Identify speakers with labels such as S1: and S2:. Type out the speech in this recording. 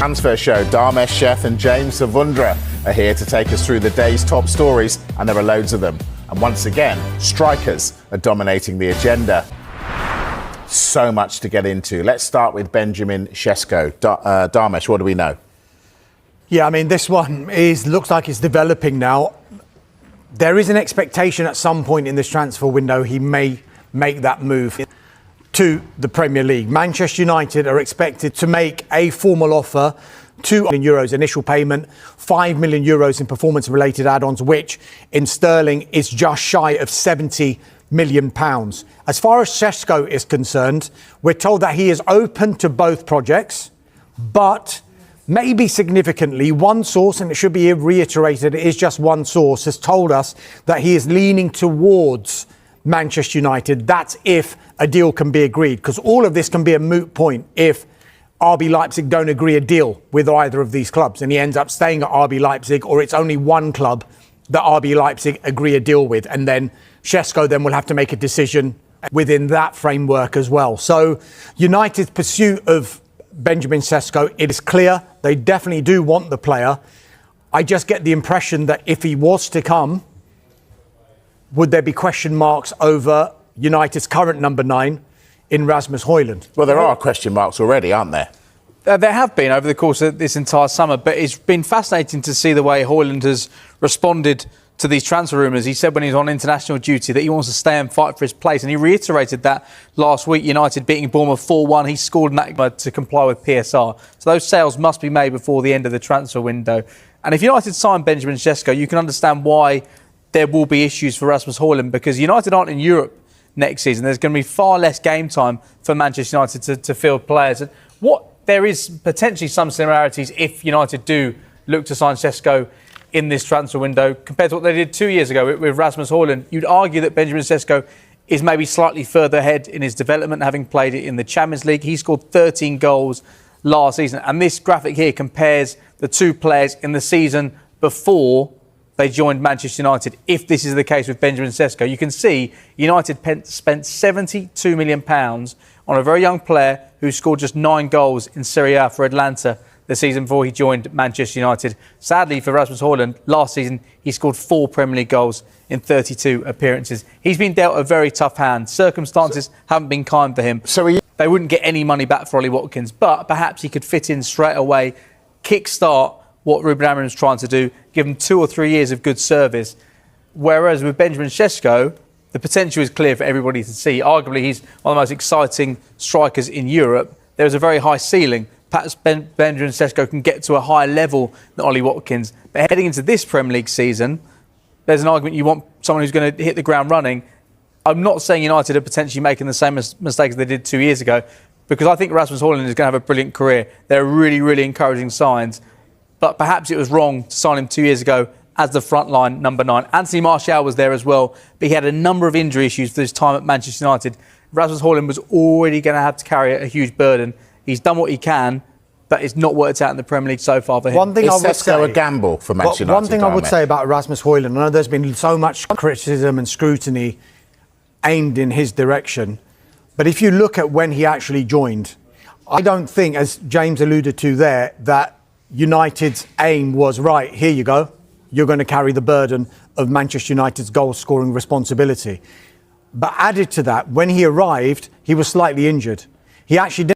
S1: Transfer show. Dharmesh Sheth and James Savundra are here to take us through the day's top stories, and there are loads of them. And once again, strikers are dominating the agenda. So much to get into. Let's start with Benjamin SESKO. Dharmesh, what do we know?
S2: Yeah, I mean, this one looks like it's developing now. There is an expectation at some point in this transfer window he may make that move to the Premier League. Manchester United are expected to make a formal offer, €2 million initial payment, €5 million in performance-related add-ons, which in sterling is just shy of £70 million. As far as SESKO is concerned, we're told that he is open to both projects, but maybe significantly, one source, and it should be reiterated, it is just one source, has told us that he is leaning towards Manchester United. That's if a deal can be agreed, because all of this can be a moot point if RB Leipzig don't agree a deal with either of these clubs and he ends up staying at RB Leipzig, or it's only one club that RB Leipzig agree a deal with, and then SESKO then will have to make a decision within that framework as well. So United's pursuit of Benjamin SESKO, it is clear they definitely do want the player. I just get the impression that if he was to come, would there be question marks over United's current number 9 in Rasmus Højlund?
S1: Well, there are question marks already, aren't there?
S3: There have been over the course of this entire summer, but it's been fascinating to see the way Højlund has responded to these transfer rumours. He said when he was on international duty that he wants to stay and fight for his place, and he reiterated that last week. United beating Bournemouth 4-1. He scored in that to comply with PSR. So those sales must be made before the end of the transfer window. And if United sign Benjamin SESKO, you can understand why there will be issues for Rasmus Højlund, because United aren't in Europe next season. There's going to be far less game time for Manchester United to field players. And there is potentially some similarities if United do look to sign SESKO in this transfer window compared to what they did 2 years ago with Rasmus Højlund. You'd argue that Benjamin SESKO is maybe slightly further ahead in his development, having played it in the Champions League. He scored 13 goals last season. And this graphic here compares the two players in the season before they joined Manchester United. If this is the case with Benjamin SESKO, you can see United spent £72 million on a very young player who scored just 9 goals in Serie A for Atlanta the season before he joined Manchester United. Sadly for Rasmus Højlund, last season he scored 4 Premier League goals in 32 appearances. He's been dealt a very tough hand. Circumstances haven't been kind for him. They wouldn't get any money back for Ollie Watkins, but perhaps he could fit in straight away, kickstart what Ruben Amorim's trying to do, give him 2 or 3 years of good service. Whereas with Benjamin SESKO, the potential is clear for everybody to see. Arguably, he's one of the most exciting strikers in Europe. There's a very high ceiling. Perhaps Benjamin SESKO can get to a higher level than Ollie Watkins. But heading into this Premier League season, there's an argument you want someone who's going to hit the ground running. I'm not saying United are potentially making the same mistakes they did 2 years ago, because I think Rasmus Højlund is going to have a brilliant career. There are really, really encouraging signs. But perhaps it was wrong to sign him 2 years ago as the frontline number 9. Anthony Martial was there as well, but he had a number of injury issues for his time at Manchester United. Rasmus Højlund was already going to have to carry a huge burden. He's done what he can, but it's not worked out in the Premier League so far for him.
S2: One thing I would say,
S1: a gamble for Manchester United.
S2: One thing I would say about Rasmus Højlund, I know there's been so much criticism and scrutiny aimed in his direction, but if you look at when he actually joined, I don't think, as James alluded to there, that United's aim was, right, here you go, you're going to carry the burden of Manchester United's goal-scoring responsibility. But added to that, when he arrived, he was slightly injured. He actually didn't